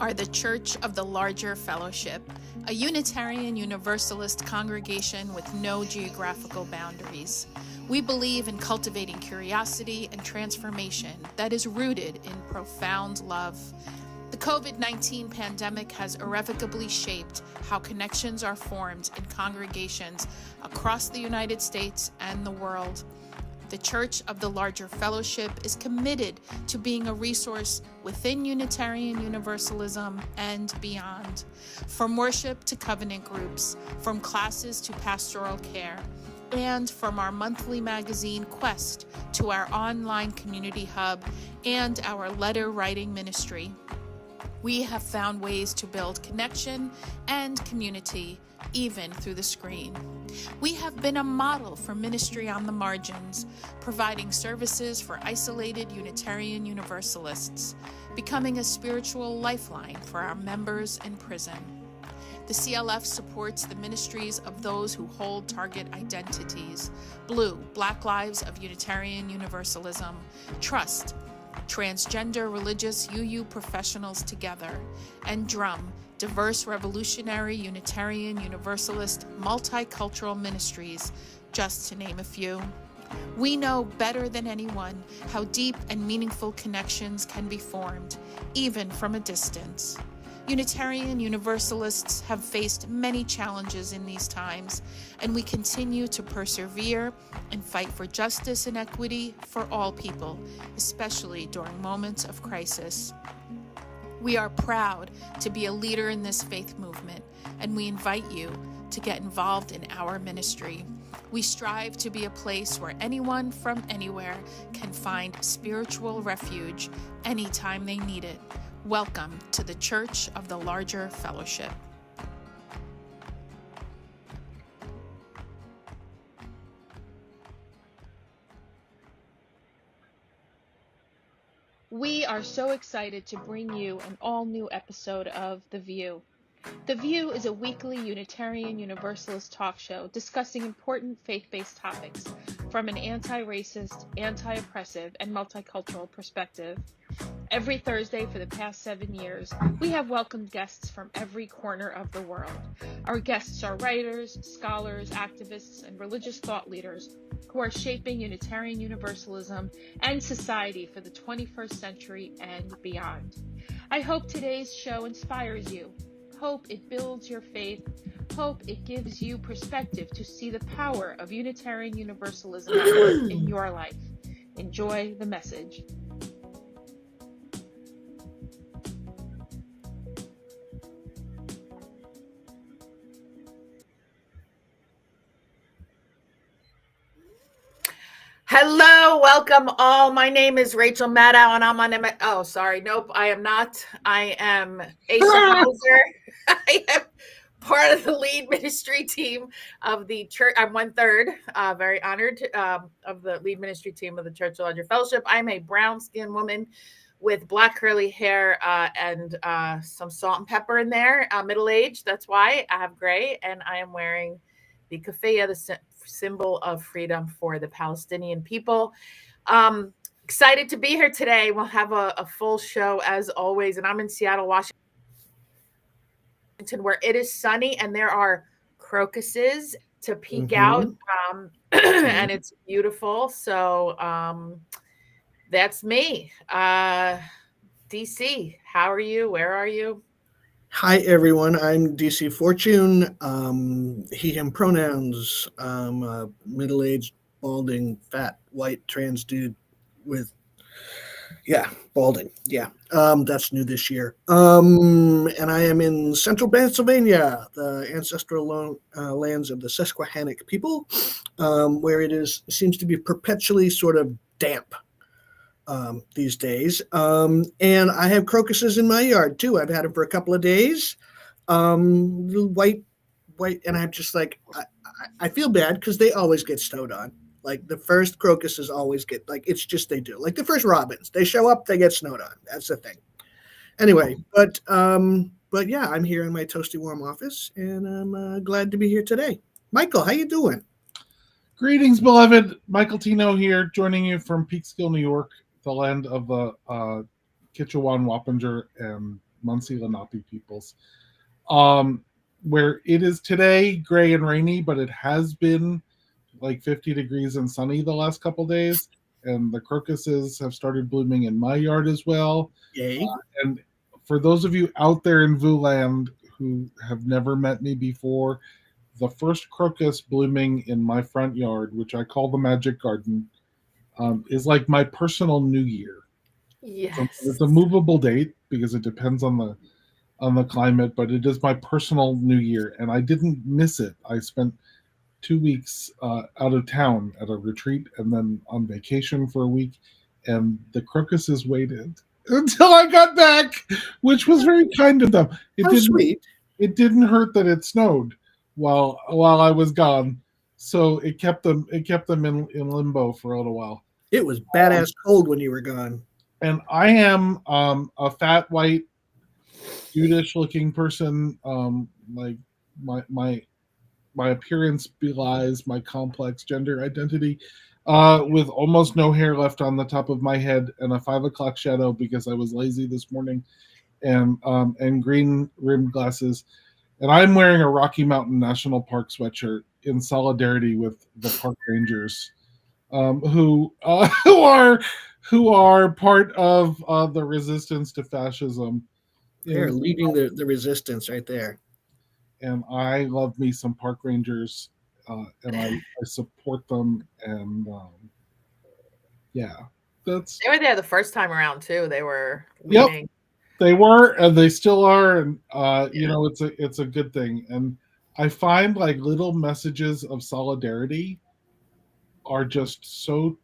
are the Church of the Larger Fellowship, a Unitarian Universalist congregation with no geographical boundaries. We believe in cultivating curiosity and transformation that is rooted in profound love. The COVID-19 pandemic has irrevocably shaped how connections are formed in congregations across the United States and the world. The Church of the Larger Fellowship is committed to being a resource within Unitarian Universalism and beyond. From worship to covenant groups, from classes to pastoral care, and from our monthly magazine Quest to our online community hub and our letter writing ministry. We have found ways to build connection and community even through the screen. We have been a model for ministry on the margins, providing services for isolated Unitarian Universalists, becoming a spiritual lifeline for our members in prison. The CLF supports the ministries of those who hold target identities: Blue, Black Lives of Unitarian Universalism; Trust, Transgender Religious UU Professionals Together; and Drum, Diverse Revolutionary Unitarian Universalist Multicultural Ministries, just to name a few. We know better than anyone how deep and meaningful connections can be formed, even from a distance. Unitarian Universalists have faced many challenges in these times, and we continue to persevere and fight for justice and equity for all people, especially during moments of crisis. We are proud to be a leader in this faith movement, and we invite you to get involved in our ministry. We strive to be a place where anyone from anywhere can find spiritual refuge anytime they need it. Welcome to the Church of the Larger Fellowship. We are so excited to bring you an all-new episode of The View. The View is a weekly Unitarian Universalist talk show discussing important faith-based topics from an anti-racist, anti-oppressive, and multicultural perspective. Every Thursday for the past 7 years, we have welcomed guests from every corner of the world. Our guests are writers, scholars, activists, and religious thought leaders who are shaping Unitarian Universalism and society for the 21st century and beyond. I hope today's show inspires you. Hope it builds your faith. Hope it gives you perspective to see the power of Unitarian Universalism at work in your life. Enjoy the message. Hello, welcome all. My name is Rachel Maddow, and I'm on nope, I am not. I am Asa Hauser. I am part of the lead ministry team of the church. I'm 1/3, very honored, of the lead ministry team of the Church of the Larger Fellowship. I'm a brown-skinned woman with black curly hair and some salt and pepper in there, middle-aged. That's why I have gray, and I am wearing the keffiyeh, the symbol of freedom for the Palestinian people. Excited to be here today. We'll have a full show as always, and I'm in Seattle, Washington, where it is sunny and there are crocuses to peek out, and it's beautiful. So that's me. DC, how are you? Where are you? Hi, everyone. I'm DC Fortune. He, him pronouns. Middle-aged, balding, fat, white, trans dude with, balding. That's new this year. And I am in central Pennsylvania, the ancestral lands of the Susquehannock people, where it seems to be perpetually sort of damp these days. And I have crocuses in my yard too. I've had them for a couple of days. White, and I'm just like, I feel bad because they always get snowed on. Like the first crocuses always get, like, it's just, they do. Like the first robins, they show up, they get snowed on. That's the thing. Anyway, but yeah, I'm here in my toasty warm office, and I'm glad to be here today. Michael, how you doing? Greetings, beloved. Michael Tino here, joining you from Peekskill, New York, the land of the Kitchewan, Wappinger, and Muncie Lenape peoples, where it is today gray and rainy, but it has been like 50 degrees and sunny the last couple days. And the crocuses have started blooming in my yard as well. Yay. And for those of you out there in Vuland who have never met me before, the first crocus blooming in my front yard, which I call the Magic Garden, is like my personal New Year. Yes. It's a movable date because it depends on the climate, but it is my personal New Year, and I didn't miss it. I spent 2 weeks out of town at a retreat and then on vacation for a week, and the crocuses waited until I got back, which was very kind of them. Sweet. It didn't hurt that it snowed while I was gone, so it kept them in limbo for a little while. It was badass cold when you were gone. And I am a fat, white, Jewish-looking person. Like my appearance belies my complex gender identity, with almost no hair left on the top of my head and a 5 o'clock shadow because I was lazy this morning, and green rimmed glasses. And I'm wearing a Rocky Mountain National Park sweatshirt in solidarity with the park rangers, who are part of the resistance to fascism. They're leading the resistance right there. And I love me some park rangers, and I support them. And yeah, They were there the first time around too. They were leading. Yep, they were, and they still are. And you know, it's a good thing. And I find like little messages of solidarity are just so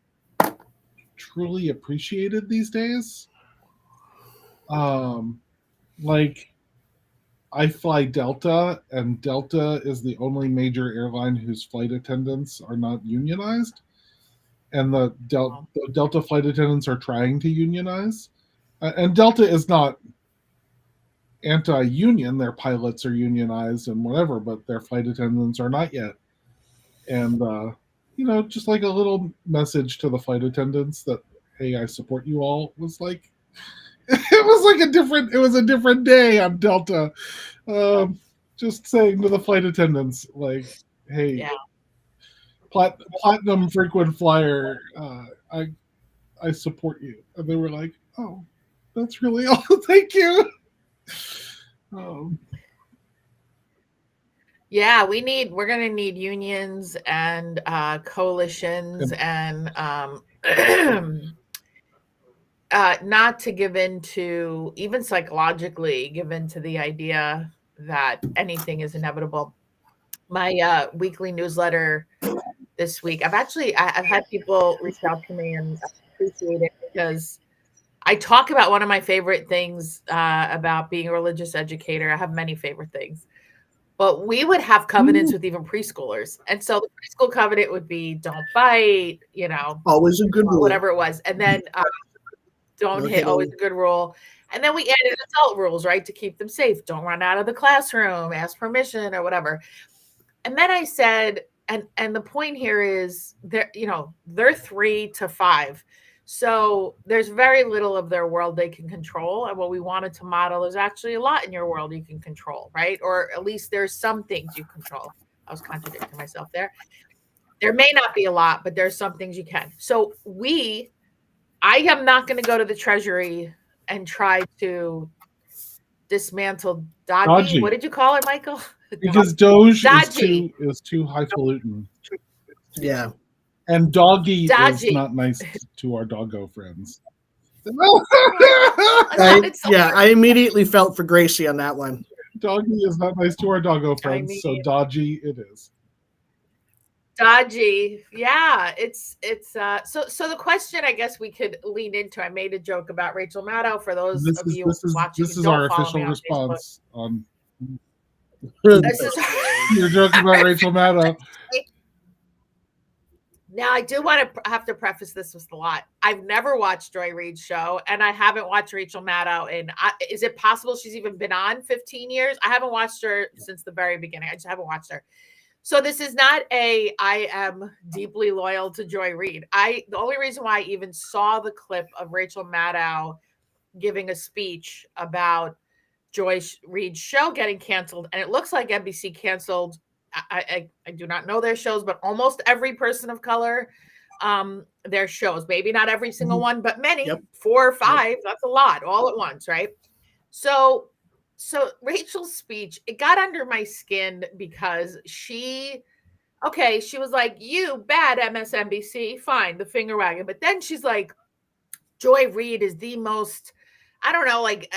truly appreciated these days. Like, I fly Delta, and Delta is the only major airline whose flight attendants are not unionized. And the Delta flight attendants are trying to unionize. And Delta is not anti-union. Their pilots are unionized and whatever, but their flight attendants are not yet. And, you know, just like a little message to the flight attendants that, hey, I support you all, was like, it was a different day on Delta. Just saying to the flight attendants, like, hey, Yeah. platinum frequent flyer, I support you. And they were like, oh, that's really all. Thank you. Yeah, we're going to need unions and coalitions and not to give in to, even psychologically, give in to the idea that anything is inevitable. My weekly newsletter this week, I've had people reach out to me, and I appreciate it because I talk about one of my favorite things about being a religious educator. I have many favorite things. But we would have covenants with even preschoolers. And so the preschool covenant would be don't bite, you know. Always a good rule. Whatever it was. And then don't hit, always a good rule. And then we added adult rules, right, to keep them safe. Don't run out of the classroom, ask permission or whatever. And then I said, and the point here is they're 3 to 5. So there's very little of their world they can control. And what we wanted to model is actually a lot in your world you can control, right? Or at least there's some things you control. I was contradicting myself there. There may not be a lot, but there's some things you can. So I am not going to go to the Treasury and try to dismantle Dodgy. What did you call it, Michael? Because Doge is too highfalutin. Yeah. And Doggy is not nice to our doggo friends. I immediately felt for Gracie on that one. Doggy is not nice to our doggo friends, so Dodgy it is. Dodgy, yeah. It's so the question I guess we could lean into. I made a joke about Rachel Maddow for those of you watching. This is our official response on. You're joking about Rachel Maddow. Now, I do want to have to preface this with a lot. I've never watched Joy Reid's show, and I haven't watched Rachel Maddow. Is it possible she's even been on 15 years? I haven't watched her since the very beginning. I just haven't watched her. So this is not I am deeply loyal to Joy Reid. The only reason why I even saw the clip of Rachel Maddow giving a speech about Joy Reid's show getting canceled, and it looks like NBC canceled. I do not know their shows, but almost every person of color, their shows. Maybe not every single one, but many. Yep. 4 or 5. Yep. That's a lot, all at once, right? So Rachel's speech, it got under my skin because she was like, "You bad MSNBC, fine, the finger wagging," but then she's like, Joy Reid is the most, I don't know, like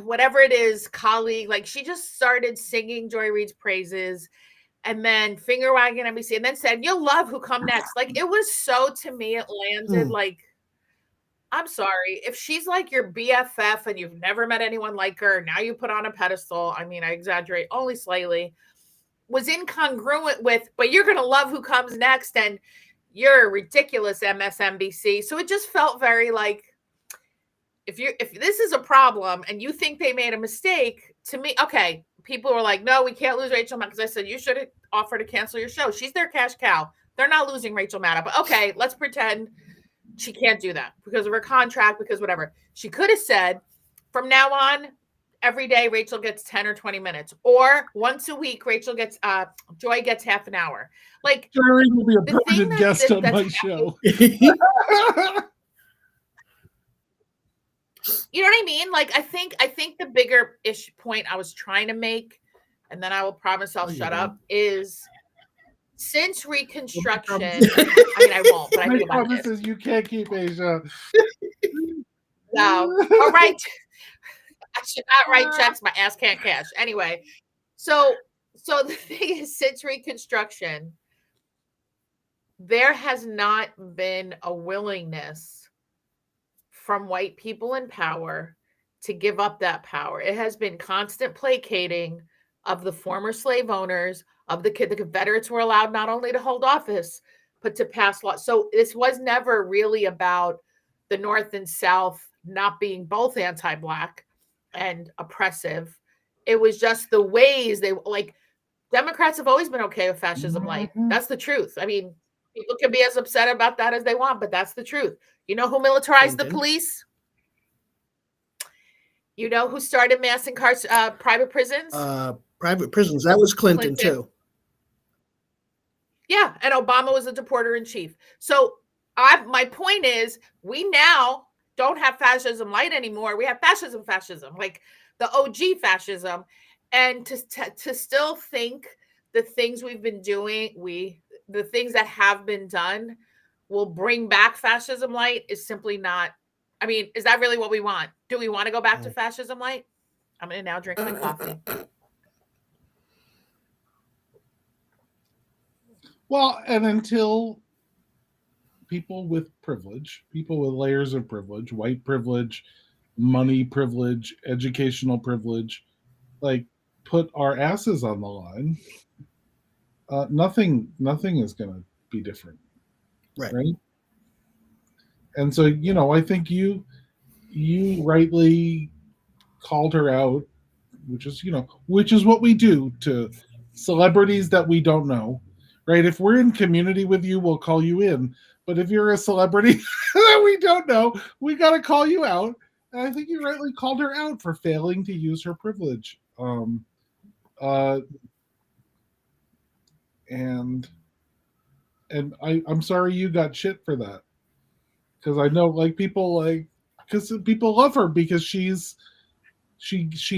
whatever it is, colleague. Like she just started singing Joy Reid's praises and then finger wagging NBC and then said, "You'll love who come next." Like it was so, to me, it landed like, I'm sorry. If she's like your BFF and you've never met anyone like her, now you put on a pedestal. I mean, I exaggerate only slightly. Was incongruent with, but you're going to love who comes next. And you're ridiculous, MSNBC. So it just felt very like, if this is a problem and you think they made a mistake, to me, okay, people were like, "No, we can't lose Rachel Maddow," because I said you should offer to cancel your show. She's their cash cow. They're not losing Rachel Maddow, but okay, let's pretend she can't do that because of her contract, because whatever. She could have said, from now on, every day Rachel gets 10 or 20 minutes, or once a week Joy gets half an hour. Like Jerry will be a permanent guest on my show. You know what I mean? Like I think the bigger point I was trying to make, and then I will promise I'll shut up, is since Reconstruction. I mean, I won't, but I think about this. Promises you can't keep, Asia. No. All right. I should not write checks my ass can't cash. Anyway, so the thing is, since Reconstruction, there has not been a willingness from white people in power to give up that power. It has been constant placating of the former slave owners, of the Confederates were allowed not only to hold office, but to pass laws. So this was never really about the North and South not being both anti-Black and oppressive. It was just the ways they, like, Democrats have always been okay with fascism light. That's the truth. I mean, people can be as upset about that as they want, but that's the truth. You know who militarized the police? You know who started mass private prisons? Private prisons. That was Clinton too. Yeah, and Obama was a deporter in chief. So my point is, we now don't have fascism light anymore. We have fascism, like the OG fascism. And to still think the things we've been doing, the things that have been done will bring back fascism light is simply not. I mean, is that really what we want? Do we want to go back to fascism light? I'm going to now drink my coffee. Well, and until people with privilege, people with layers of privilege, white privilege, money privilege, educational privilege, like, put our asses on the line, nothing is going to be different. Right. And so, I think you rightly called her out, which is what we do to celebrities that we don't know, right? If we're in community with you, we'll call you in. But if you're a celebrity that we don't know, we got to call you out. And I think you rightly called her out for failing to use her privilege. And I'm sorry you got shit for that. Because I know, like, people love her because she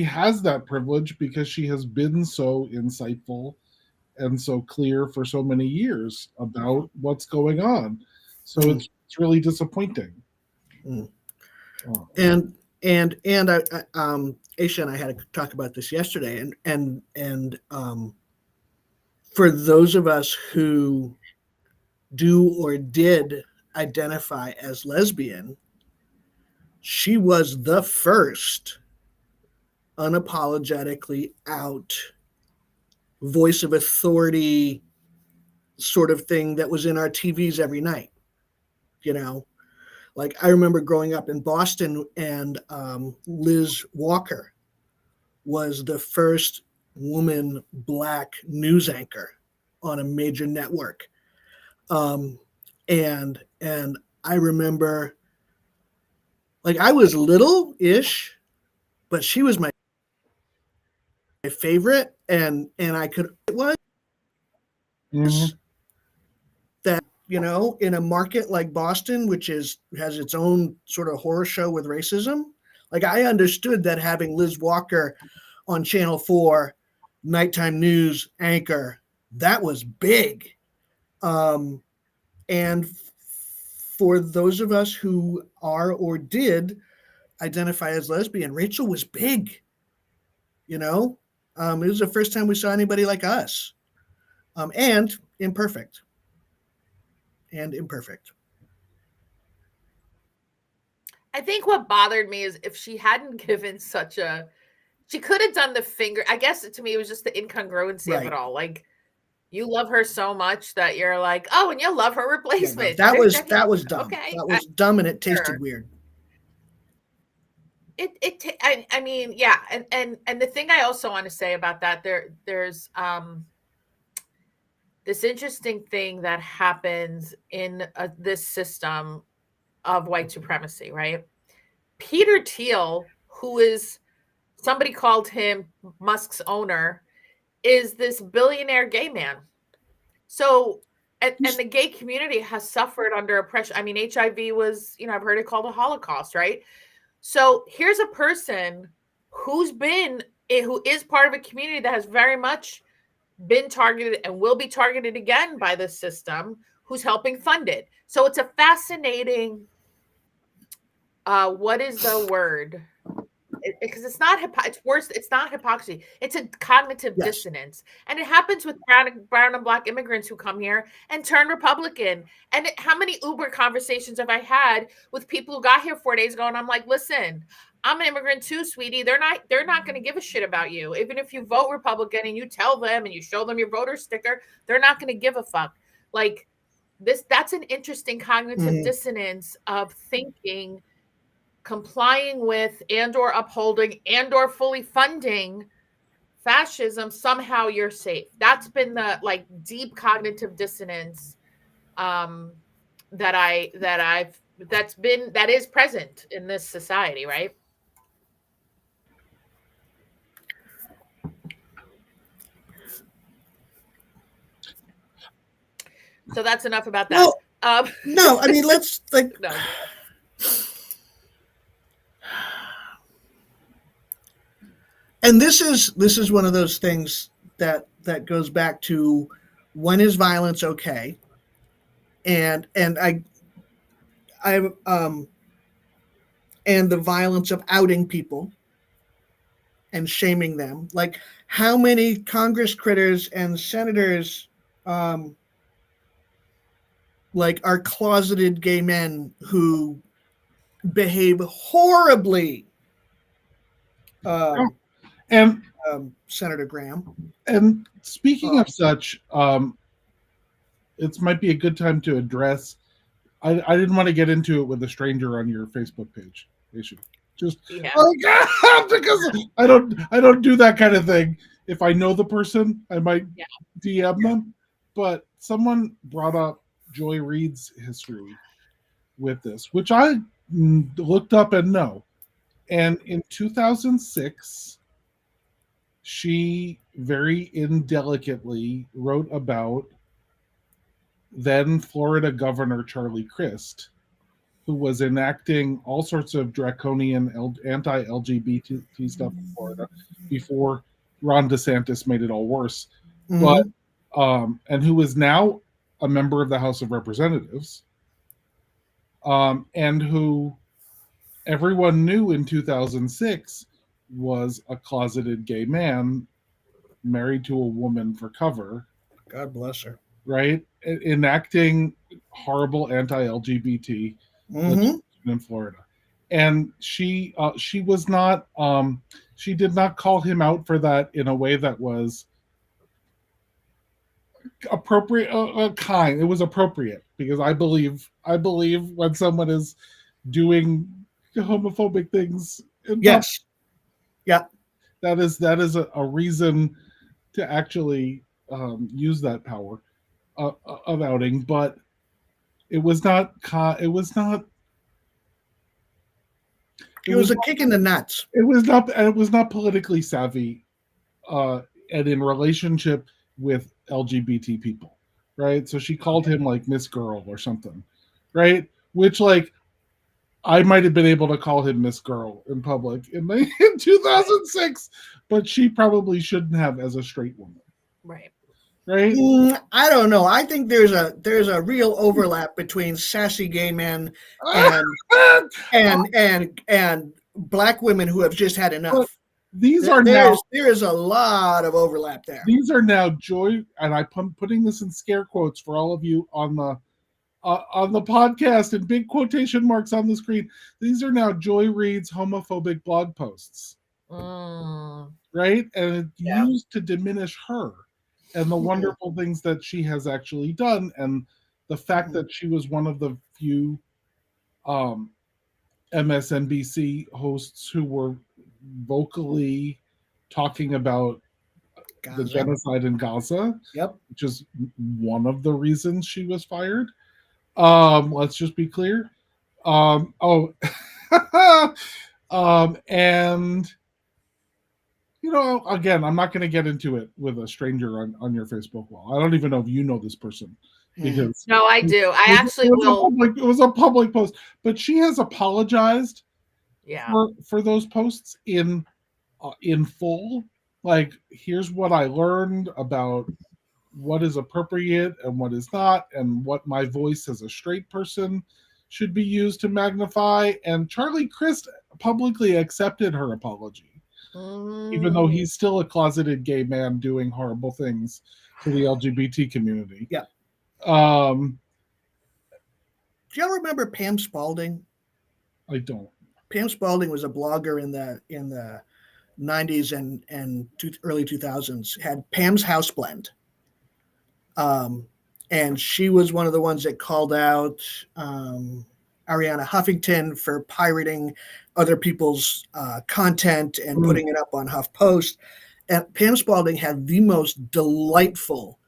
has that privilege because she has been so insightful and so clear for so many years about what's going on. So it's really disappointing. And Aisha and I had to talk about this yesterday, and for those of us who do or did identify as lesbian, she was the first unapologetically out voice of authority sort of thing that was in our TVs every night. Like, I remember growing up in Boston, and Liz Walker was the first woman Black news anchor on a major network. And I remember, like, I was little-ish, but she was my favorite, and I could it was that, you know, in a market like Boston, which has its own sort of horror show with racism, like I understood that having Liz Walker on Channel 4, nighttime news anchor, that was big. And for those of us who are or did identify as lesbian, Rachel was big. You know, it was the first time we saw anybody like us, and imperfect. And imperfect. I think what bothered me is if she hadn't given she could have done the finger. I guess to me, it was just the incongruency of it all. Like, you love her so much that you're like, oh, and you'll love her replacement. Yeah, no, that was dumb. Okay. That was dumb, and it tasted weird. I mean, yeah, and the thing I also want to say about that, there's this interesting thing that happens in this system of white supremacy, right? Peter Thiel, who is somebody called him Musk's owner, is this billionaire gay man. So, and the gay community has suffered under oppression. I mean, HIV was, you know, I've heard it called a Holocaust, right? So here's a person who is part of a community that has very much been targeted and will be targeted again by this system, who's helping fund it. So it's a fascinating, what is the word? Because it's not it's worse. It's not hypocrisy. It's a cognitive dissonance, and it happens with brown and black immigrants who come here and turn Republican. And how many Uber conversations have I had with people who got here 4 days ago? And I'm like, listen, I'm an immigrant too, sweetie. They're not going to give a shit about you, even if you vote Republican and you tell them and you show them your voter sticker. They're not going to give a fuck. Like this. That's an interesting cognitive dissonance of thinking. Complying with and or upholding and or fully funding fascism, somehow you're safe. That's been the like deep cognitive dissonance that is present in this society, right? So that's enough about that. No, I mean, let's like no. And this is one of those things that goes back to when is violence okay, and and the violence of outing people and shaming them. Like how many Congress critters and senators like are closeted gay men who behave horribly. And Senator Graham. And speaking of such, it might be a good time to address. I didn't want to get into it with a stranger on your Facebook page. Just because I don't do that kind of thing. If I know the person, I might DM them. But someone brought up Joy Reid's history with this, which I looked up and know. And in 2006. She very indelicately wrote about then Florida Governor Charlie Crist, who was enacting all sorts of draconian anti-LGBT stuff in Florida before Ron DeSantis made it all worse. But and who is now a member of the House of Representatives, and who everyone knew in 2006 was a closeted gay man married to a woman for cover. God bless her. Right? Enacting horrible anti-LGBT legislation in Florida. And she was not, she did not call him out for that in a way that was appropriate, kind. It was appropriate because I believe when someone is doing homophobic things. Yes. Yeah, that is a reason to actually use that power of outing, but it was not. It was not. It was a kick in the nuts. It was not. It was not politically savvy and in relationship with LGBT people, right? So she called him like Miss Girl or something, right? Which like I might have been able to call him Miss Girl in public in 2006, but she probably shouldn't have as a straight woman, Right. right? I don't know. I think there's a real overlap between sassy gay men and black women who have just had enough. These are now there is a lot of overlap there. These are now Joy, and I'm putting this in scare quotes for all of you on the podcast and big quotation marks on the screen. These are now Joy Reid's homophobic blog posts, right? And it's used to diminish her and the wonderful things that she has actually done, and the fact that she was one of the few MSNBC hosts who were vocally talking about Gaza. the genocide in Gaza. Yep. Which is one of the reasons she was fired. Let's just be clear. And you know, again, I'm not going to get into it with a stranger on your Facebook wall. I don't even know if you know this person. Because no, I do. I actually will. It was a public post, but she has apologized Yeah. for those posts in full. Like, here's what I learned about what is appropriate and what is not, and what my voice as a straight person should be used to magnify. And Charlie Crist publicly accepted her apology, even though he's still a closeted gay man doing horrible things to the LGBT community. Yeah. Do y'all remember Pam Spalding? I don't. Pam Spalding was a blogger in the 90s and early 2000s. Had Pam's House Blend. And she was one of the ones that called out Ariana Huffington for pirating other people's content and putting it up on HuffPost. And Pam Spalding had the most delightful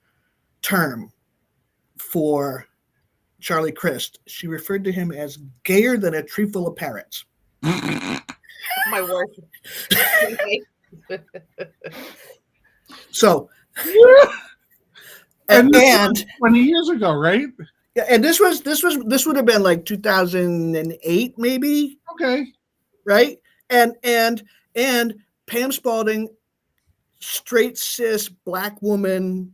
term for Charlie Crist. She referred to him as gayer than a tree full of parrots. My word. So, and 20 years ago, right? Yeah, and this would have been like 2008, maybe. Okay. Right? And Pam Spalding, straight cis black woman,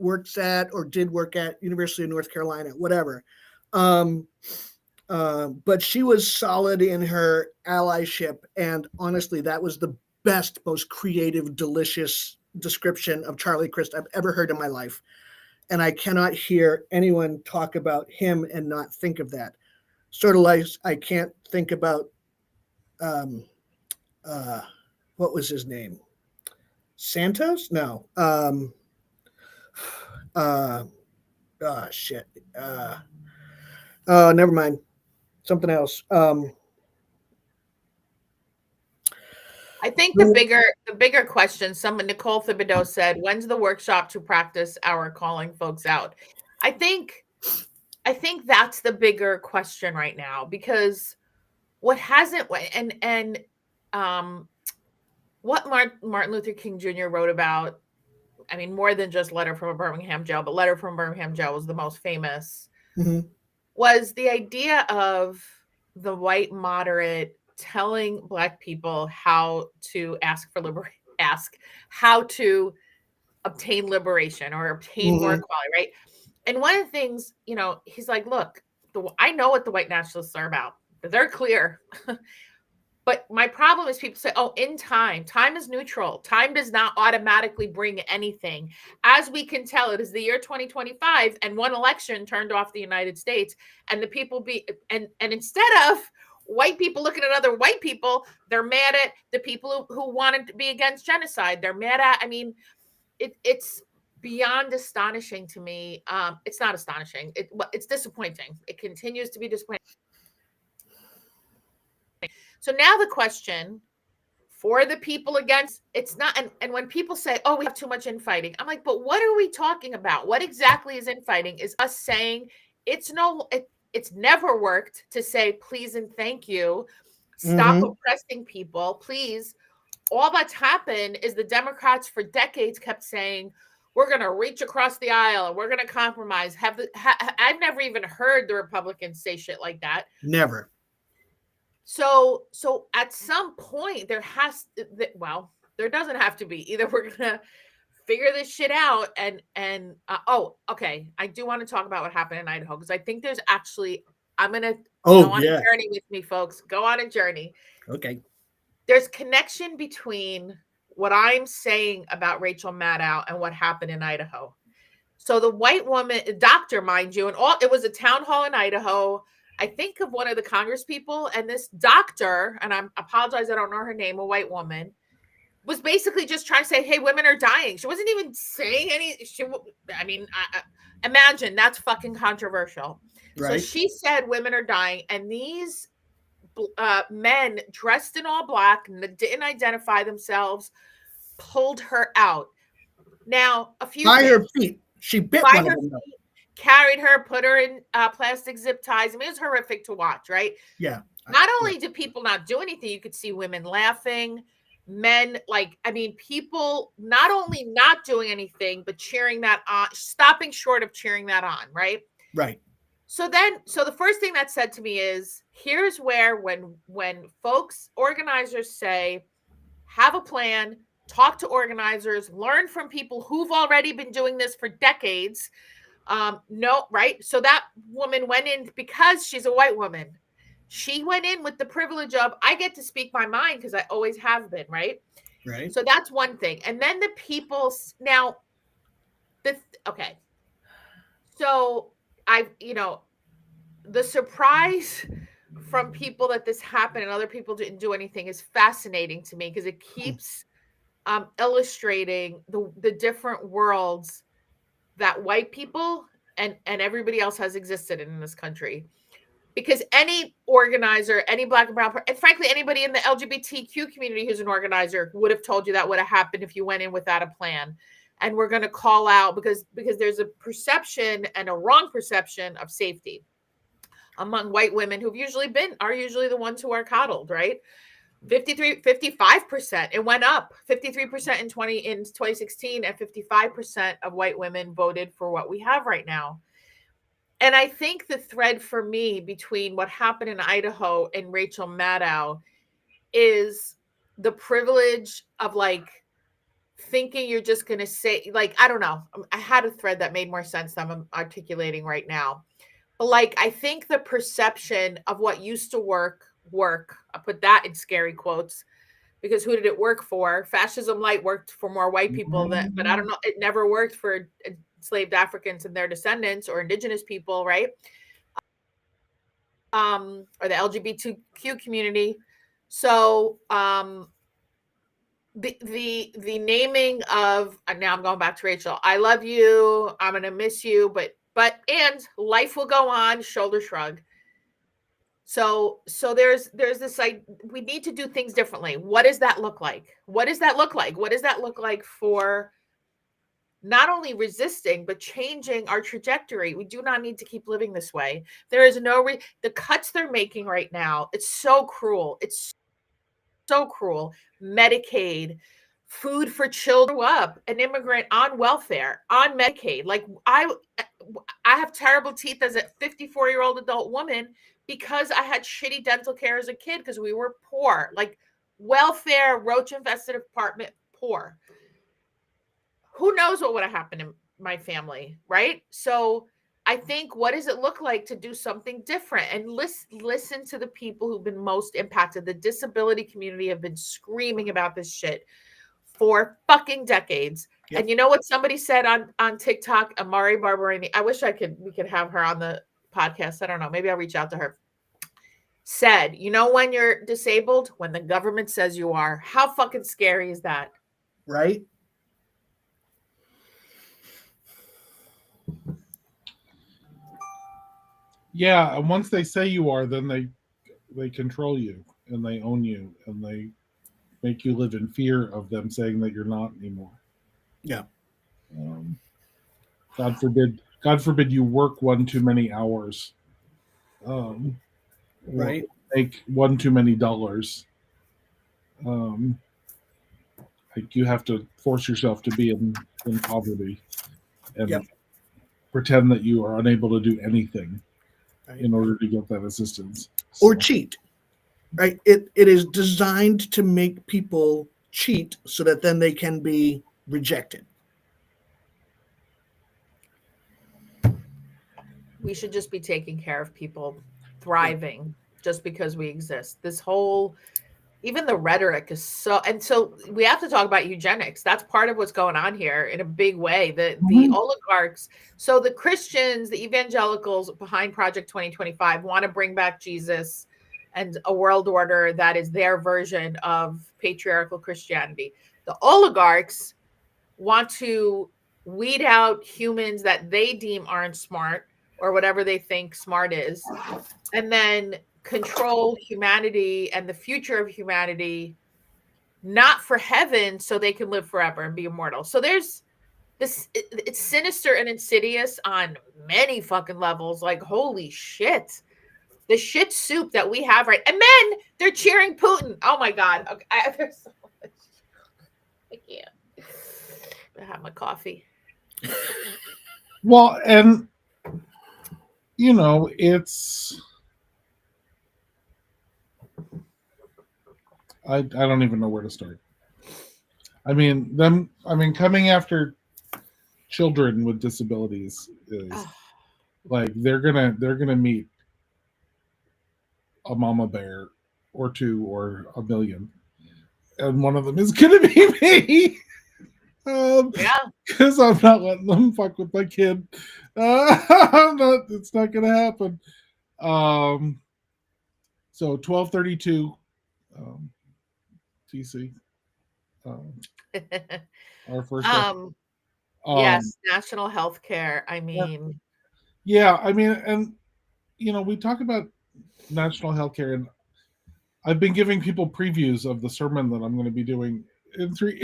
works at or did work at University of North Carolina, whatever. But she was solid in her allyship, and honestly, that was the best, most creative, delicious description of Charlie Crist I've ever heard in my life. And I cannot hear anyone talk about him and not think of that. Sort of like I can't think about what was his name? Santos? No. Shit. Never mind. Something else. I think the bigger question, Nicole Thibodeau said, when's the workshop to practice our calling folks out? I think that's the bigger question right now, because what hasn't, and what Martin Luther King Jr. wrote about, I mean, more than just Letter from a Birmingham Jail, but Letter from Birmingham Jail was the most famous, was the idea of the white moderate telling Black people how to how to obtain liberation or obtain more equality, right? And one of the things, you know, he's like, look, I know what the white nationalists are about. They're clear. But my problem is people say, oh, in time is neutral. Time does not automatically bring anything. As we can tell, it is the year 2025, and one election turned off the United States, and the people and instead of white people looking at other white people, they're mad at the people who wanted to be against genocide. They're mad at, I mean, it's beyond astonishing to me. It's not astonishing. It's disappointing. It continues to be disappointing. So now the question for the people against, it's not, and when people say, oh, we have too much infighting, I'm like, but what are we talking about? What exactly is infighting? Is us saying it's never worked to say please and thank you, stop oppressing people, please all that's happened is the Democrats for decades kept saying, we're going to reach across the aisle and we're going to compromise. I've never even heard the Republicans say shit like that. Never. So at some point there there doesn't have to be. Either we're going to figure this shit out and okay. I do want to talk about what happened in Idaho because I think there's actually, I'm going to go on a journey with me, folks. Go on a journey. Okay. There's connection between what I'm saying about Rachel Maddow and what happened in Idaho. So the white woman, doctor, mind you, and it was a town hall in Idaho. I think of one of the Congress people, and this doctor, and I apologize, I don't know her name, a white woman, was basically just trying to say, hey, women are dying. She wasn't even saying imagine that's fucking controversial. Right. So she said women are dying, and these men dressed in all black didn't identify themselves, pulled her out. Now, a few by things. her feet. She bit one of them. Carried her, put her in plastic zip ties. I mean, it was horrific to watch, right? Yeah. Not only did people not do anything, you could see women laughing, men, people not only not doing anything, but cheering that on, stopping short of cheering that on, right? Right. So the first thing that said to me is, here's where when folks, organizers say, have a plan, talk to organizers, learn from people who've already been doing this for decades. No, right? So that woman went in because she's a white woman. She went in with the privilege of, I get to speak my mind because I always have been, right? Right. So that's one thing. And then the people now, okay. So the surprise from people that this happened and other people didn't do anything is fascinating to me because it keeps illustrating the different worlds that white people and everybody else has existed in this country. Because any organizer, any black and brown, and frankly, anybody in the LGBTQ community who's an organizer would have told you that would have happened if you went in without a plan. And we're going to call out because there's a perception and a wrong perception of safety among white women who've are usually the ones who are coddled, right? 55%. It went up 53% in 2016, and 55% of white women voted for what we have right now. And I think the thread for me between what happened in Idaho and Rachel Maddow is the privilege of thinking you're just going to say, I don't know. I had a thread that made more sense than I'm articulating right now. But I think the perception of what used to work, I put that in scary quotes because who did it work for? Fascism light worked for more white people but I don't know. It never worked for enslaved Africans and their descendants or indigenous people, right? Or the LGBTQ community. So the naming of, now I'm going back to Rachel, I love you, I'm gonna miss you, and life will go on, shoulder shrug. So there's this we need to do things differently. What does that look like? What does that look like for not only resisting, but changing our trajectory? We do not need to keep living this way. There is the cuts they're making right now. It's so cruel. It's so cruel. Medicaid, food for children, up an immigrant on welfare, on Medicaid. I have terrible teeth as a 54-year-old adult woman because I had shitty dental care as a kid because we were poor, welfare, roach infested apartment, poor. Who knows what would have happened in my family, right? So I think, what does it look like to do something different? And listen to the people who've been most impacted. The disability community have been screaming about this shit for fucking decades. Yep. And you know what somebody said on TikTok, Amari Barberini, I wish we could have her on the podcast. I don't know. Maybe I'll reach out to her. Said, when you're disabled? When the government says you are. How fucking scary is that? Right? Yeah, and once they say you are, then they control you and they own you and they make you live in fear of them saying that you're not anymore. Yeah. God forbid you work one too many hours. Right. Make one too many dollars. Like you have to force yourself to be in poverty and Yep. pretend that you are unable to do anything Right. in order to get that assistance. Or So, cheat. Right? It is designed to make people cheat so that then they can be rejected. We should just be taking care of people thriving just because we exist. This whole, even the rhetoric is so, and so we have to talk about eugenics. That's part of what's going on here in a big way. The Mhm. oligarchs, so the Christians, the evangelicals behind Project 2025 want to bring back Jesus and a world order that is their version of patriarchal Christianity. The oligarchs want to weed out humans that they deem aren't smart or whatever they think smart is, and then control humanity and the future of humanity, not for heaven, so they can live forever and be immortal. So there's this, it's sinister and insidious on many fucking levels. Like, holy shit. The shit soup that we have, right? And then they're cheering Putin. Oh my God. Okay, there's so much. I can't. I have my coffee. Well, and it's I don't even know where to start. I mean, coming after children with disabilities is like they're gonna meet a mama bear or two or a million, and one of them is gonna be me. Yeah. Because I'm not letting them fuck with my kid. It's not gonna happen. So 1232 TC. Our first Yes, national health care. I mean, yeah, I mean, and we talk about national healthcare, and I've been giving people previews of the sermon that I'm going to be doing in 3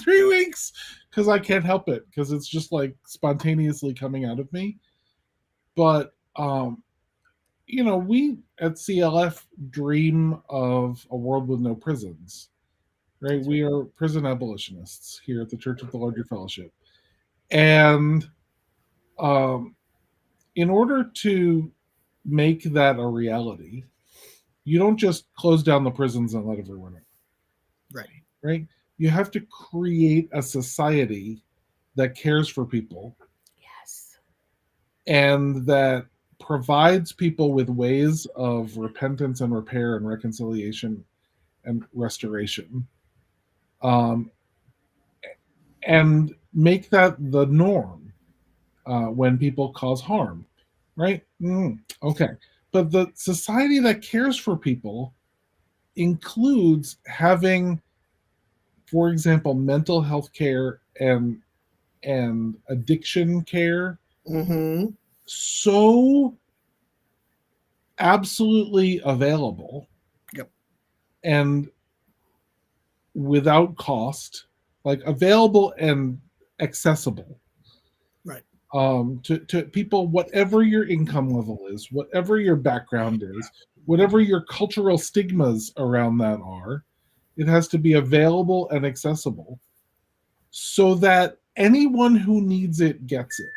weeks because I can't help it because it's just like spontaneously coming out of me. But we at CLF dream of a world with no prisons, right? We are prison abolitionists here at the Church of the Larger Fellowship, and in order to make that a reality, you don't just close down the prisons and let everyone in. Right? You have to create a society that cares for people. Yes. And that provides people with ways of repentance and repair and reconciliation and restoration. And make that the norm when people cause harm. Right? Okay. But the society that cares for people includes having, for example, mental health care and addiction care so absolutely available. Yep. And without cost, like available and accessible. Right. To people, whatever your income level is, whatever your background is, whatever your cultural stigmas around that are, it has to be available and accessible so that anyone who needs it gets it.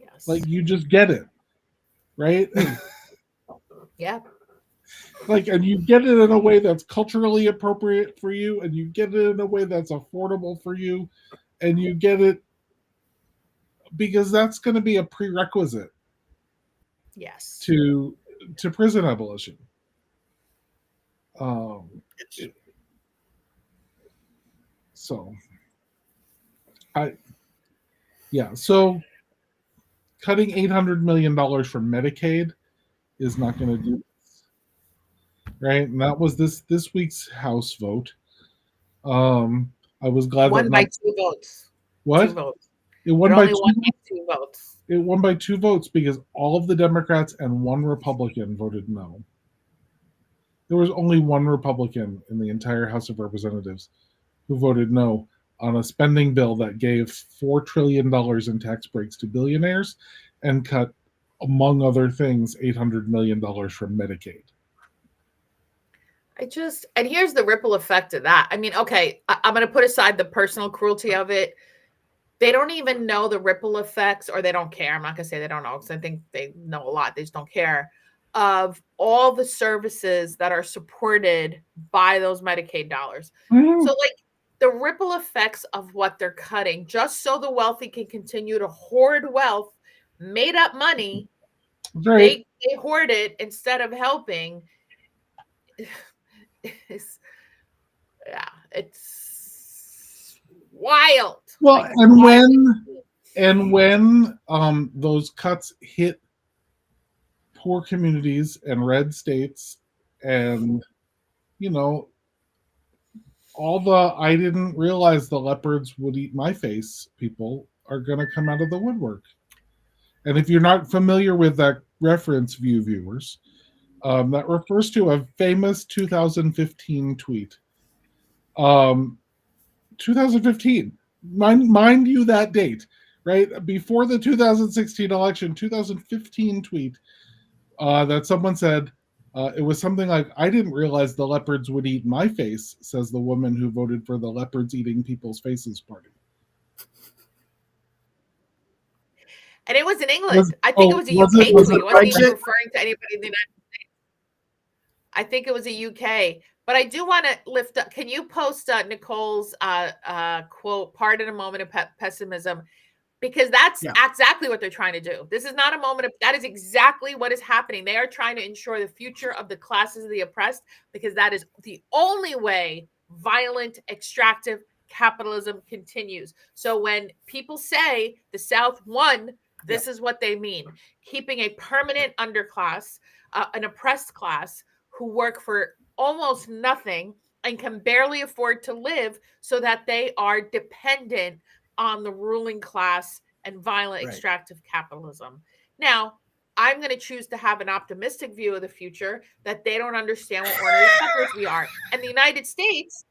Yes. Like you just get it, right? Yeah. Like, and you get it in a way that's culturally appropriate for you, and you get it in a way that's affordable for you, and you get it because that's going to be a prerequisite. Yes. To prison abolition. So cutting $800 million from Medicaid is not going to do this, right? And that was this week's House vote. I was glad won that by 2 votes. What? 2 votes. It won It by only won by 2 votes. It won by 2 votes because all of the Democrats and 1 Republican voted no. There was only 1 Republican in the entire House of Representatives who voted no on a spending bill that gave $4 trillion in tax breaks to billionaires and cut, among other things, $800 million from Medicaid. And here's the ripple effect of that. I mean, okay, I'm going to put aside the personal cruelty of it. They don't even know the ripple effects, or they don't care. I'm not going to say they don't know, because I think they know a lot. They just don't care of all the services that are supported by those Medicaid dollars. Mhm. So, like, the ripple effects of what they're cutting, just so the wealthy can continue to hoard wealth, made up money, Right. they hoard it instead of helping. It's, yeah, it's wild. Well, Like, and when those cuts hit poor communities and red states, and you know, all the I didn't realize the leopards would eat my face people are going to come out of the woodwork. And if you're not familiar with that reference, viewers, that refers to a famous 2015 tweet. 2015, mind you that date, right before the 2016 election. 2015 tweet that someone said, it was something like, "I didn't realize the leopards would eat my face," says the woman who voted for the leopards eating people's faces party. and it was in England. I think it was a Was UK was tweet. it It wasn't even Brexit? referring to anybody in the United States. I think it was a UK. But I do want to lift up. Can you post Nicole's quote, "Pardon a moment of pessimism"? Because that's Yeah. exactly what they're trying to do. This is not a moment of, that is exactly what is happening. They are trying to ensure the future of the classes of the oppressed, because that is the only way violent, extractive capitalism continues. So when people say the South won, this is what they mean: keeping a permanent underclass, an oppressed class who work for almost nothing and can barely afford to live, so that they are dependent on the ruling class and violent Right. extractive capitalism. Now, I'm going to choose to have an optimistic view of the future, that they don't understand what ordinary fuckers we are. And the United States,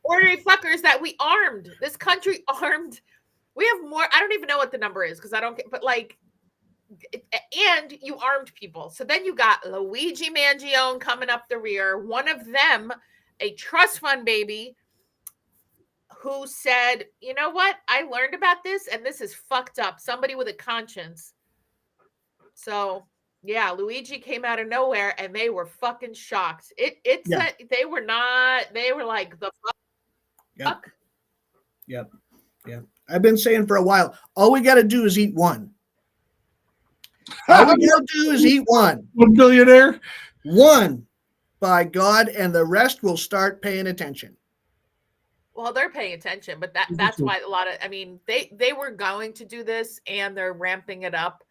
ordinary fuckers that we armed. This country armed. We have more. I don't even know what the number is, because I don't get, but like, and you armed people. So then you got Luigi Mangione coming up the rear, one of them, a trust fund baby, who said, "You know what? I learned about this, and this is fucked up." Somebody with a conscience. So yeah, Luigi came out of nowhere, and they were fucking shocked. Yeah. They were not. They were like, the fuck. Yep. I've been saying for a while, all we got to do is eat one. All we got to do is eat one. One billionaire. One, by God, and the rest will start paying attention. Well, they're paying attention, but that's why a lot of, I mean, they were going to do this, and they're ramping it up.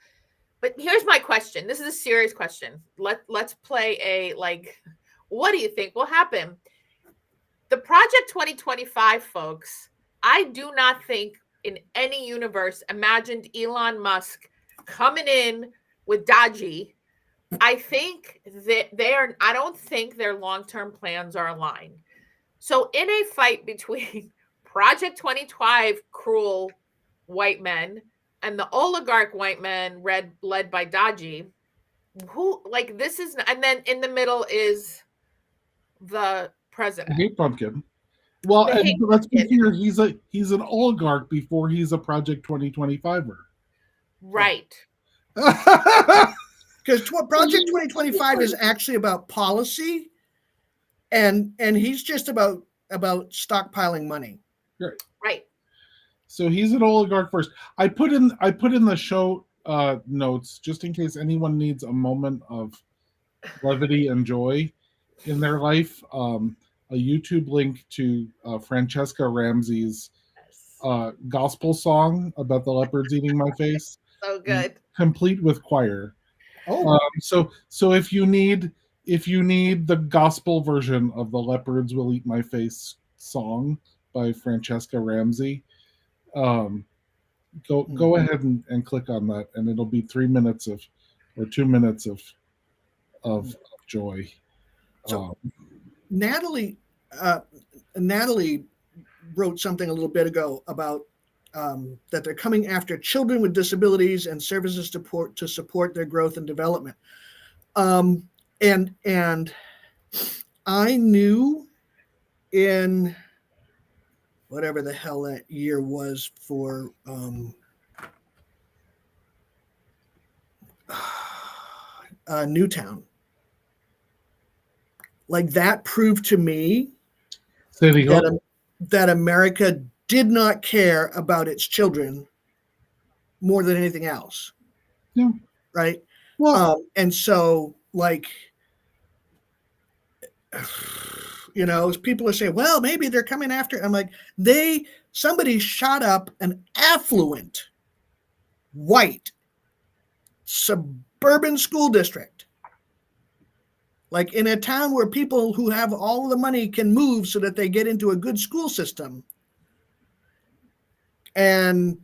But here's my question. This is a serious question. Let's play a, like, what do you think will happen? The Project 2025 folks, I do not think in any universe imagined Elon Musk coming in with Dodgy. I think that I don't think their long-term plans are aligned. So in a fight between Project 2025 cruel white men and the oligarch white men led by Dodgy, who, like, this is, and then in the middle is the president. Hate pumpkin. Well, The and hate let's be pumpkin. clear, he's an oligarch before he's a Project 2025er. Right. Because Project 2025 is actually about policy, and he's just about stockpiling money. Right. So he's an oligarch first. I put in the show notes, just in case anyone needs a moment of levity and joy in their life, a YouTube link to Francesca Ramsey's gospel song about the leopards eating my face, So good. complete with choir. Oh, So if you need the gospel version of the "Leopards Will Eat My Face" song by Francesca Ramsey, go ahead and click on that, and it'll be 3 minutes or 2 minutes of joy. So Natalie wrote something a little bit ago about that they're coming after children with disabilities and services to support their growth and development. And I knew in whatever the hell that year was for Newtown. Like that proved to me City Hall. that America did not care about its children more than anything else. Yeah. Right. Well, And so, like, you know, people are saying, well, maybe they're coming after. I'm like, somebody shot up an affluent white suburban school district, like in a town where people who have all the money can move so that they get into a good school system. And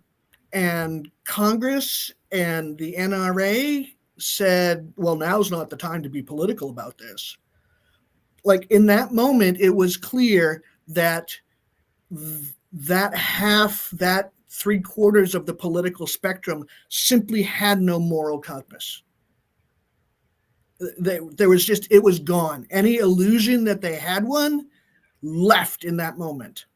Congress and the NRA said, well, now's not the time to be political about this. Like in that moment, it was clear that that 3/4 of the political spectrum simply had no moral compass. There was just, it was gone. Any illusion that they had one left in that moment.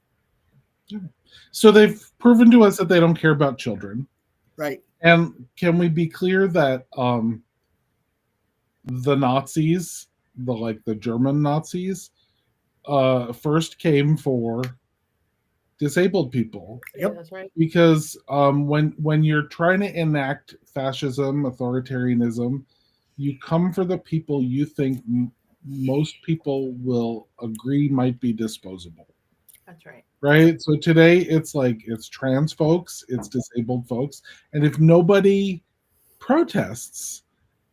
So they've proven to us that they don't care about children. Right. And can we be clear that the Nazis, the German Nazis, first came for disabled people? Yep, that's right. Because when you're trying to enact fascism, authoritarianism, you come for the people you think most people will agree might be disposable. That's right. Right? So today it's trans folks, it's disabled folks, and if nobody protests,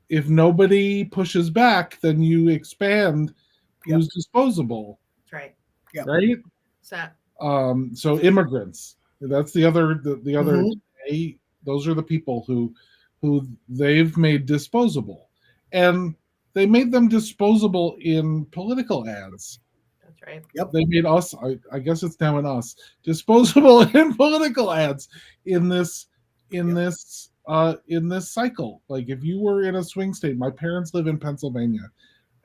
if nobody pushes back, then you expand who's disposable. That's right. Yep. Right? So immigrants. That's the other those are the people who they've made disposable. And they made them disposable in political ads. That's right. Yep. They made us, I guess it's now in us, disposable in political ads in this cycle. Like if you were in a swing state, my parents live in Pennsylvania,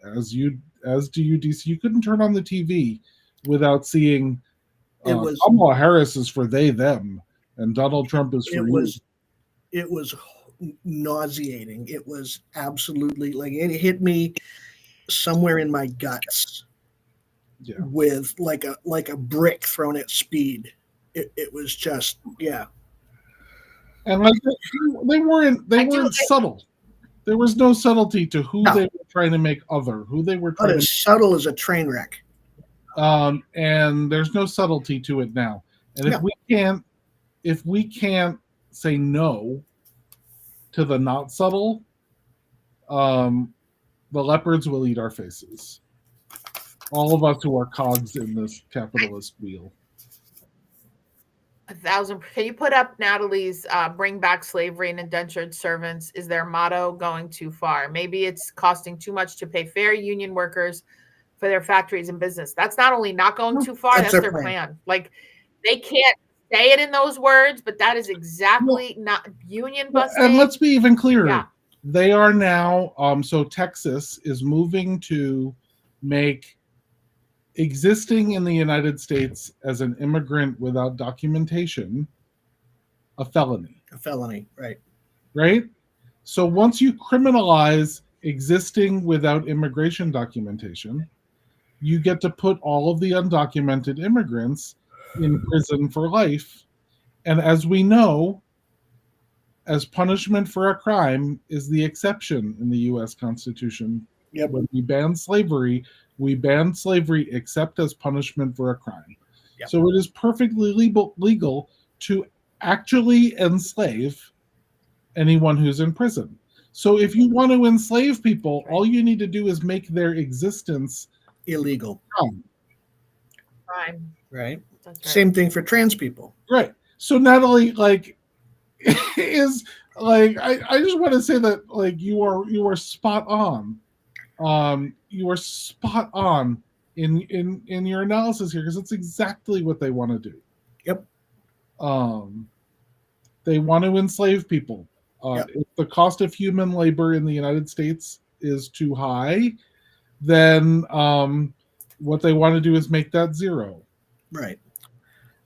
as do you, DC. You couldn't turn on the TV without seeing Kamala Harris is for they them, and Donald Trump is for you. It was nauseating. It was absolutely, like, it hit me somewhere in my guts. Yeah. With like a brick thrown at speed. It was just, yeah. And like they weren't subtle. There was no subtlety to who they were trying to make who they were trying to subtle as a train wreck. And there's no subtlety to it now. And if we can't say no to the not subtle, the leopards will eat our faces. All of us who are cogs in this capitalist wheel. 1,000. Can you put up Natalie's bring back slavery and indentured servants? Is their motto going too far? Maybe it's costing too much to pay fair union workers for their factories and business. That's not only not going too far, that's their plan. Like, they can't say it in those words, but that is exactly not union busting. And let's be even clearer. Yeah. They are now, so Texas is moving to make existing in the United States as an immigrant without documentation a felony. A felony, right. Right? So once you criminalize existing without immigration documentation, you get to put all of the undocumented immigrants in prison for life. And as we know, as punishment for a crime is the exception in the U.S. Constitution. Yep. When we ban slavery except as punishment for a crime. Yep. So it is perfectly legal to actually enslave anyone who's in prison. So if you want to enslave people, all you need to do is make their existence illegal. Crime. Right. That's right. Same thing for trans people. Right. So Natalie, is I just want to say that you are spot on. You are spot on in your analysis here, because it's exactly what they want to do. Yep. They want to enslave people. Yep. If the cost of human labor in the United States is too high, then what they want to do is make that zero. Right.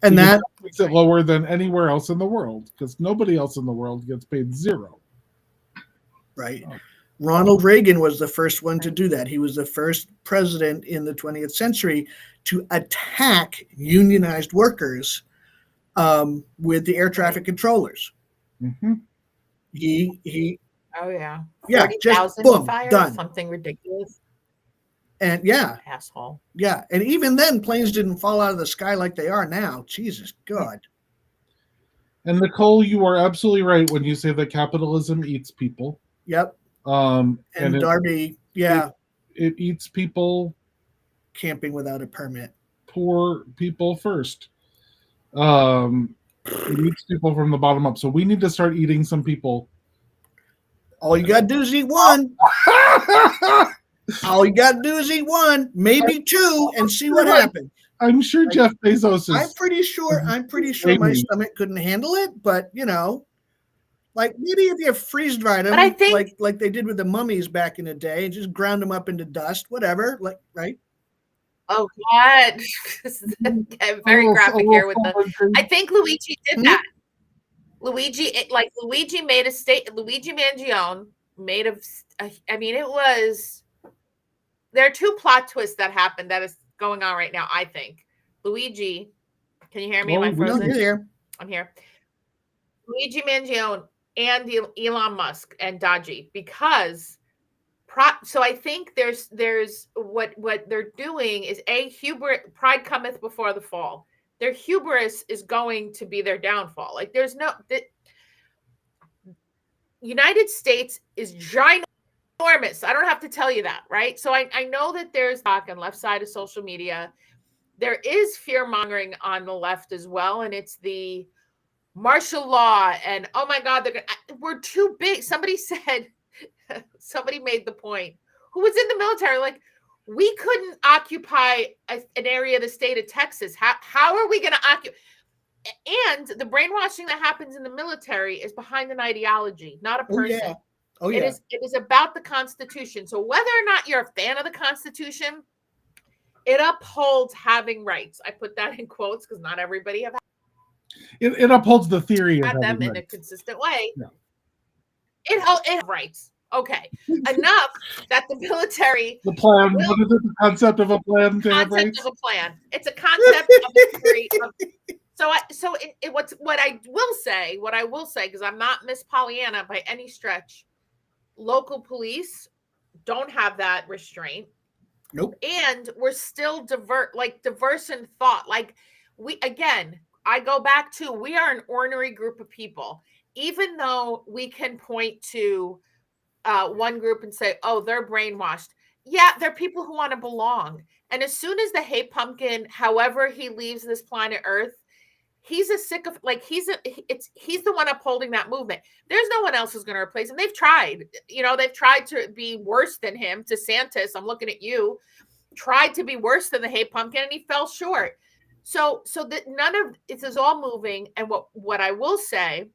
And Because that makes it lower than anywhere else in the world, because nobody else in the world gets paid zero. right. Ronald Reagan was the first one to do that. He was the first president in the 20th century to attack unionized workers with the air traffic controllers. Mm-hmm. He Oh yeah. Yeah, 40,000 just boom, fired, done. something ridiculous. And yeah, Asshole. yeah. And even then, planes didn't fall out of the sky like they are now. Jesus God. And Nicole, you are absolutely right when you say that capitalism eats people. Yep. And Darby, yeah, it eats people, camping without a permit. poor people first. It eats people from the bottom up. So we need to start eating some people. All you gotta do is eat one. All you gotta do is eat one, maybe two, and see what happens. I'm sure Jeff Bezos is. I'm pretty sure my stomach couldn't handle it, but like maybe if you freeze dried them, But I think, like they did with the mummies back in the day, and just ground them up into dust, whatever. Like, right? oh God, this is very graphic here with the. I think Luigi did that. Luigi made a state. Luigi Mangione made of. I mean, it was. There are two plot twists that happened that is going on right now. I think Luigi. Can you hear me? Am I frozen? You're here. I'm here. Luigi Mangione and Elon Musk and Dodgy, because so I think there's what they're doing is pride cometh before the fall. Their hubris is going to be their downfall. Like there's no United States is ginormous. I don't have to tell you that, right? So I know that there's talk on left side of social media. There is fear mongering on the left as well, and it's the martial law and oh my God, we're too big. Somebody made the point, who was in the military, like we couldn't occupy an area of the state of Texas. How are we going to occupy? And the brainwashing that happens in the military is behind an ideology, not a person. Oh yeah. It is about the Constitution. So whether or not you're a fan of the Constitution, it upholds having rights. I put that in quotes because not everybody have it upholds the theory of them in rights. a consistent way. Yeah. It rights. Okay. Enough that the military. The plan. What is it? The concept of a plan to have rights? Concept of a plan. It's a concept of a theory. What I will say, because I'm not Miss Pollyanna by any stretch, local police don't have that restraint. Nope. And we're still diverse in thought. Like I go back to, we are an ornery group of people. Even though we can point to one group and say, oh, they're brainwashed. Yeah, they're people who want to belong. And as soon as the Hey Pumpkin, however he leaves this planet Earth, he's he's the one upholding that movement. There's no one else who's going to replace him. They've tried. They've tried to be worse than him. DeSantis, I'm looking at you, tried to be worse than the Hey Pumpkin, and he fell short. So that none of it is all moving. And what I will say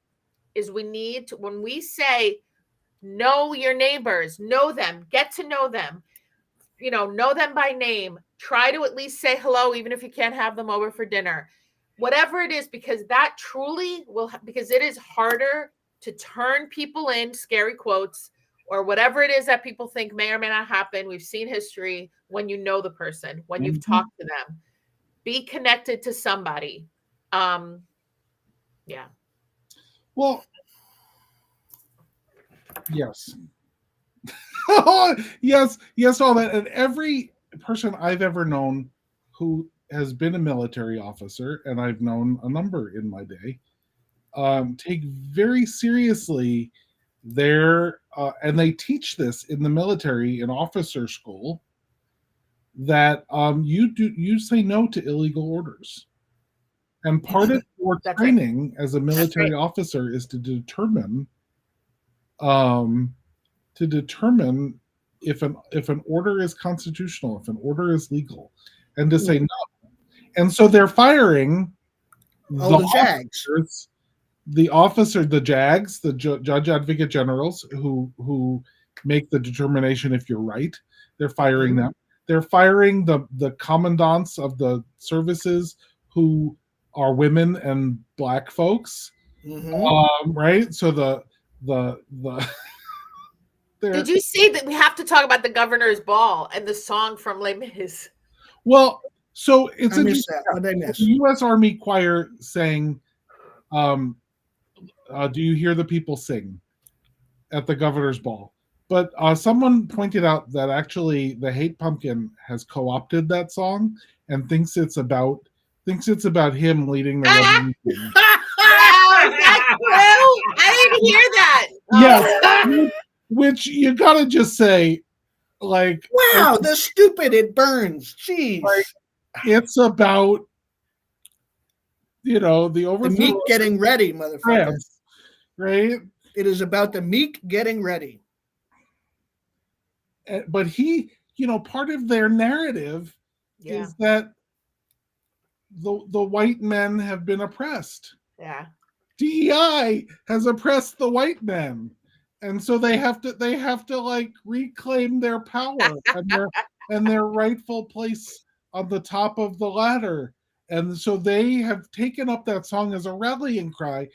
is we need to, when we say know your neighbors, know them, get to know them, know them by name, try to at least say hello, even if you can't have them over for dinner, whatever it is, because that truly will, because it is harder to turn people in, scary quotes, or whatever it is that people think may or may not happen. We've seen history when you know the person, when you've talked to them. Be connected to somebody. Yeah. Well, yes. yes, all that. And every person I've ever known who has been a military officer, and I've known a number in my day, take very seriously and they teach this in the military in officer school, that you say no to illegal orders. And part of your training as a military officer is to determine if an order is constitutional, if an order is legal, and to say no. And so they're firing the JAGs, the JAGs, the judge advocate generals, who make the determination if you're right. They're firing them. They're firing the commandants of the services who are women and black folks. Right? So the Did you see that we have to talk about the governor's ball and the song from Les Mis? Well, so it's I missed that. What did I miss? The U.S. Army Choir sang, "Do you hear the people sing?" at the governor's ball. But someone pointed out that actually the Hate Pumpkin has co-opted that song and thinks it's about him leading the revolution. Wow, is that true? I didn't hear that. Yeah, which you gotta just say, like, wow, the stupid, it burns. Jeez. Like, it's about, the overthrow. The meek getting ready, motherfucker. France, right? It is about the meek getting ready. But part of their narrative is that the white men have been oppressed. Yeah. DEI has oppressed the white men. And so they have to like reclaim their power and their rightful place on the top of the ladder. And so they have taken up that song as a rallying cry,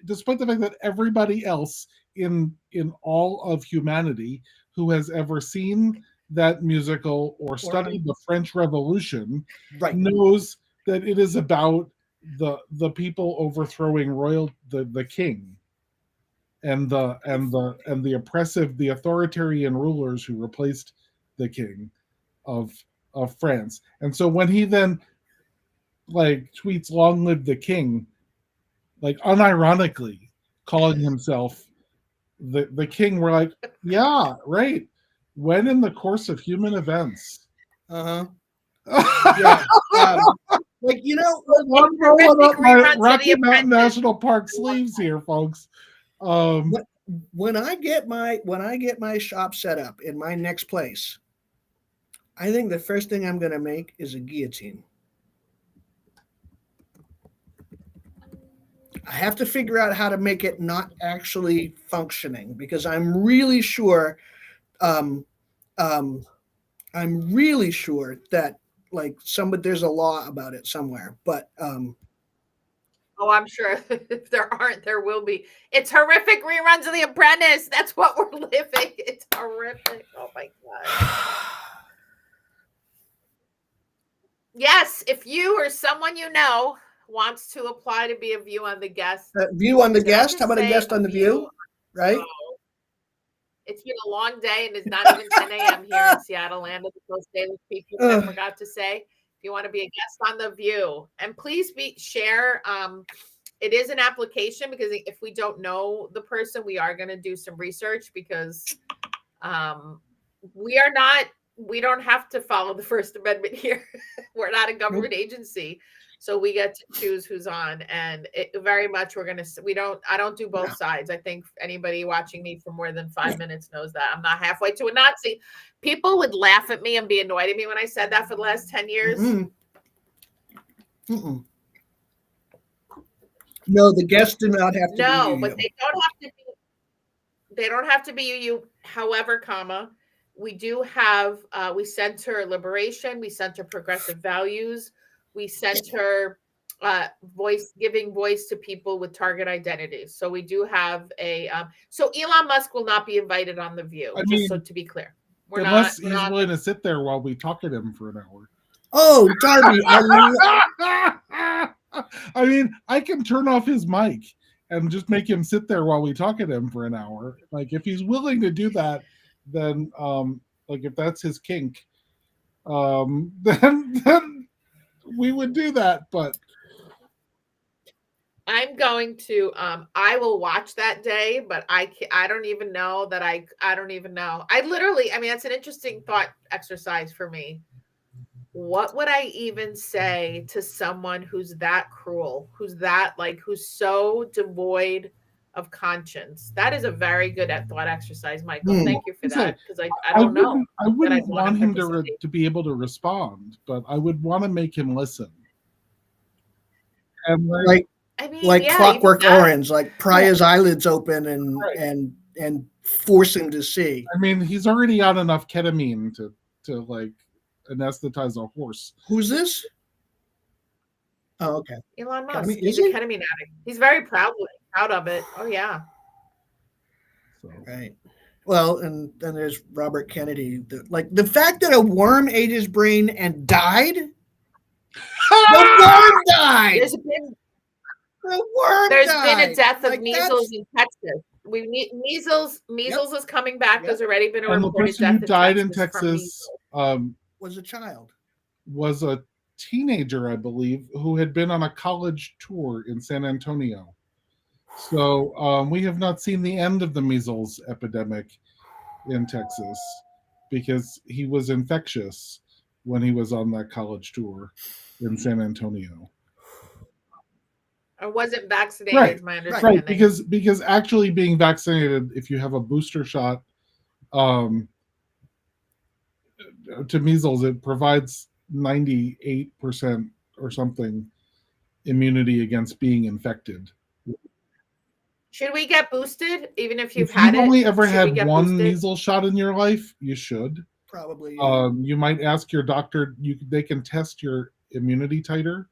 despite the fact that everybody else in all of humanity who has ever seen that musical or studied the French Revolution knows that it is about the people overthrowing the king and the oppressive, the authoritarian rulers who replaced the king of France. And so when he then like tweets "Long live the king," like unironically calling himself the king, we're like, yeah, right. When in the course of human events. Yeah. Like, I'm rolling up my Rocky Mountain National Park sleeves here, folks. When I get my shop set up in my next place, I think the first thing I'm going to make is a guillotine. I have to figure out how to make it not actually functioning, because I'm really sure that like there's a law about it somewhere, but oh, I'm sure if there aren't, there will be. It's horrific reruns of The Apprentice. That's what we're living. It's horrific. Oh my God. Yes, if you or someone you know wants to apply to be a view on the guest. View on the guest? How about a guest on the view? Right? It's been a long day and it's not even 10 a.m. here in Seattle, land of the coast Daily people. I forgot to say, if you want to be a guest on The View, and please share. It is an application, because if we don't know the person, we are going to do some research, because we don't have to follow the First Amendment here. We're not a government agency. So we get to choose who's on, and I don't do both sides. I think anybody watching me for more than 5 minutes knows that. I'm not halfway to a Nazi. People would laugh at me and be annoyed at me when I said that for the last 10 years. No, the guests do not have to be No, but they don't have to be you. However, we do have, we center liberation, we center progressive values, we center giving voice to people with target identities. So we do have so Elon Musk will not be invited on The View, so to be clear. Unless he's willing to sit there while we talk at him for an hour. Oh, Darby. I mean, I can turn off his mic and just make him sit there while we talk at him for an hour. Like, if he's willing to do that, then if that's his kink, then we would do that. But I'm going to I will watch that day, but I don't even know that I don't even know. That's an interesting thought exercise for me. What would I even say to someone who's that cruel, who's so devoid of conscience? That is a very good thought exercise, Michael. Thank you for that, because I don't know. I wouldn't want him to be able to respond, but I would want to make him listen. And Clockwork Orange, like pry his eyelids open and and force him to see. I mean, he's already on enough ketamine to like anesthetize a horse. Who's this? Oh, okay. Elon Musk. I mean, He's is a he? ketamine addict. He's very proud of it. Oh yeah. So Right. Well, and then there's Robert Kennedy. The fact that a worm ate his brain and died. The worm died. There's been There's been a death of like measles in Texas. Measles is coming back. Yep. There's already been a and the reported person death who died in from Texas was a child. was a teenager, I believe, who had been on a college tour in San Antonio. So we have not seen the end of the measles epidemic in Texas because he was infectious when he was on that college tour in San Antonio. Or wasn't vaccinated, Right, is my understanding. Right, because actually being vaccinated, if you have a booster shot to measles, it provides 98% or something immunity against being infected. Should we get boosted, even if you've If had you've it? only ever Should we had get one boosted? measles shot in your life, you should. Probably. You might ask your doctor. They can test your immunity titer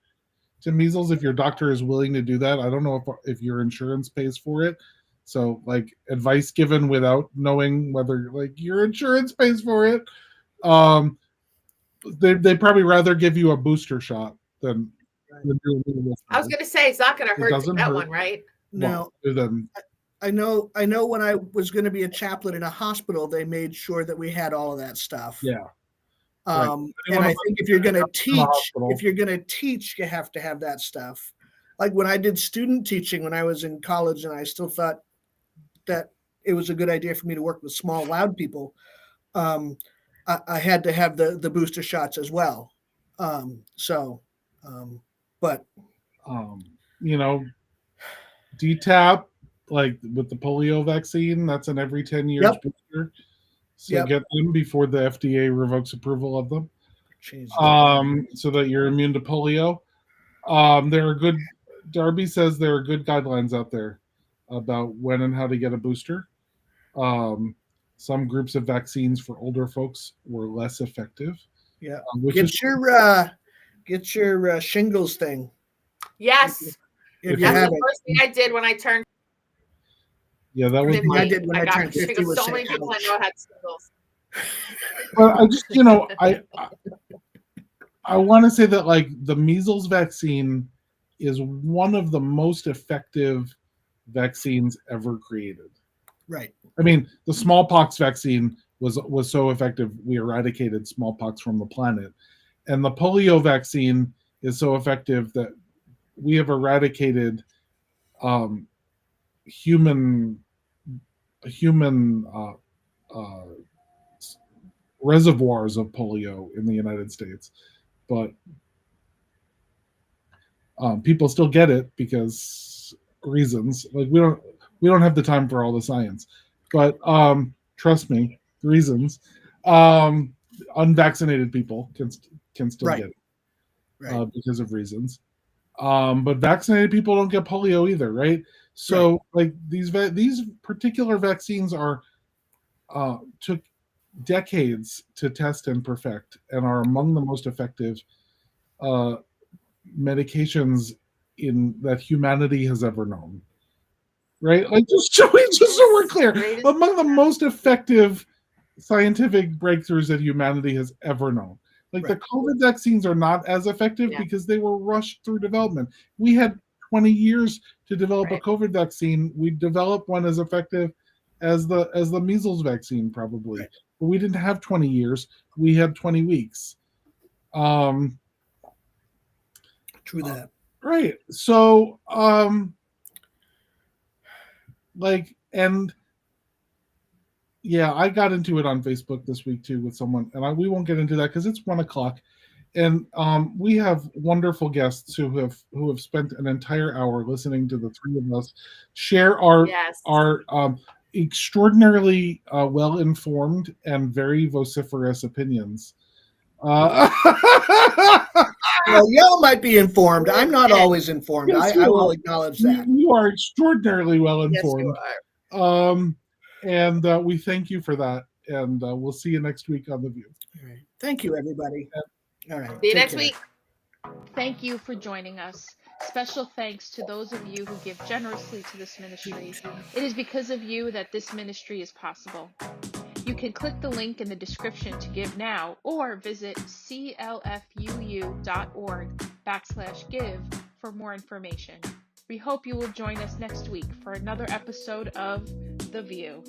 to measles if your doctor is willing to do that. I don't know if your insurance pays for it. So, like, advice given without knowing whether like your insurance pays for it. They probably rather give you a booster shot than do a measles. I was going to say it's not going to hurt to doesn't get hurt. one, right? No. Well, then I know when I was going to be a chaplain in a hospital, they made sure that we had all of that stuff. yeah. Right. And I think if you're going to teach, you have to have that stuff. Like when I did student teaching when I was in college, and I still thought that it was a good idea for me to work with small, loud people. I had to have the booster shots as well. But DTaP, like with the polio vaccine, that's an every 10 years booster. So get them before the FDA revokes approval of them. So that you're immune to polio. There are good. Darby says there are good guidelines out there about when and how to get a booster. Some groups of vaccines for older folks were less effective. Yeah, get your shingles thing. Yes, if that's the first thing I did when I turned. Yeah, that was. I did when I turned 50. So many people I know had shingles. Well, I just I want to say that like the measles vaccine is one of the most effective vaccines ever created. Right. I mean, the smallpox vaccine was so effective we eradicated smallpox from the planet, and the polio vaccine is so effective that we have eradicated human reservoirs of polio in the United States, but people still get it because reasons. Like we don't have the time for all the science, but trust me, reasons. Unvaccinated people can still get it because of reasons. But vaccinated people don't get polio either, right? So like these particular vaccines are took decades to test and perfect and are among the most effective medications in that humanity has ever known. Right? Like just so we're clear, among the most effective scientific breakthroughs that humanity has ever known. Like the COVID vaccines are not as effective because they were rushed through development. We had 20 years to develop a COVID vaccine. We developed one as effective as the measles vaccine, probably. But we didn't have 20 years. We had 20 weeks. True that. Right. So I got into it on Facebook this week too with someone, and we won't get into that because it's 1:00, and we have wonderful guests who have spent an entire hour listening to the three of us share our extraordinarily well informed and very vociferous opinions. Well, y'all might be informed. I'm not always informed. Yes, I will acknowledge that. You are extraordinarily well informed. Yes, you are. And we thank you for that. And we'll see you next week on The View. All right. Thank you, everybody. All right. See you take next care. week. Thank you for joining us. Special thanks to those of you who give generously to this ministry. It is because of you that this ministry is possible. You can click the link in the description to give now, or visit clfuu.org/give for more information. We hope you will join us next week for another episode of The View.